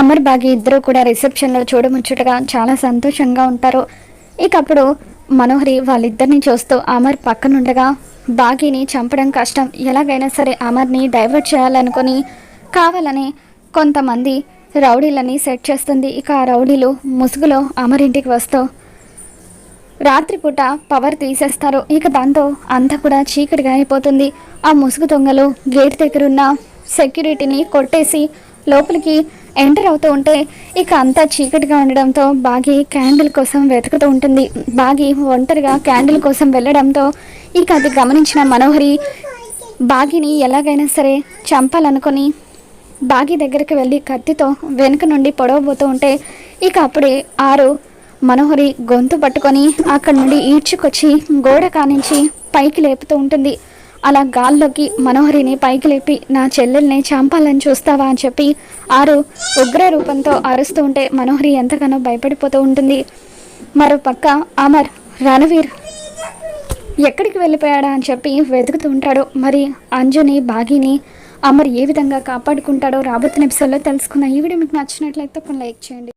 అమర్ బాగి ఇద్దరు కూడా రిసెప్షన్లో చూడముచ్చటగా చాలా సంతోషంగా ఉంటారు. ఇక అప్పుడు మనోహరి వాళ్ళిద్దరిని చూస్తూ అమర్ పక్కనుండగా బాగిని చంపడం కష్టం, ఎలాగైనా సరే అమర్ని డైవర్ట్ చేయాలనుకొని కావాలని కొంతమంది రౌడీలని సెట్ చేస్తుంది. ఇక ఆ రౌడీలు ముసుగులో అమర్ ఇంటికి వస్తూ రాత్రిపూట పవర్ తీసేస్తారు. ఇక దాంతో అంతా కూడా చీకటిగా అయిపోతుంది. ఆ ముసుగు దొంగలు గేట్ దగ్గరున్న సెక్యూరిటీని కొట్టేసి లోపలికి ఎంటర్ అవుతూ ఉంటే ఇక అంతా చీకటిగా ఉండడంతో బాగి క్యాండిల్ కోసం వెతుకుతూ ఉంటుంది. బాగి ఒంటరిగా క్యాండిల్ కోసం వెళ్ళడంతో ఇక అది గమనించిన మనోహరి బాగిని ఎలాగైనా సరే చంపాలనుకొని బాగి దగ్గరికి వెళ్ళి కత్తితో వెనుక నుండి పొడవబోతూ ఉంటే ఇక అప్పుడే ఆరు మనోహరి గొంతు పట్టుకొని అక్కడి నుండి ఈడ్చుకొచ్చి గోడ కానించి పైకి లేపుతూ ఉంటుంది. అలా గాల్లోకి మనోహరిని పైకి లేపి నా చెల్లెల్ని చంపాలని చూస్తావా అని చెప్పి ఆరు ఉగ్ర రూపంతో అరుస్తూ ఉంటే మనోహరి ఎంతగానో భయపడిపోతూ ఉంటుంది. మరోపక్క అమర్ రణవీర్ ఎక్కడికి వెళ్ళిపోయాడా అని చెప్పి వెతుకుతూ ఉంటాడు. మరి అంజుని బాగిని అమర్ ఏ విధంగా కాపాడుకుంటాడో రాబోతున్న ఎపిసోడ్లో తెలుసుకుందాం. ఈ వీడియో మీకు నచ్చినట్లయితే లైక్ చేయండి.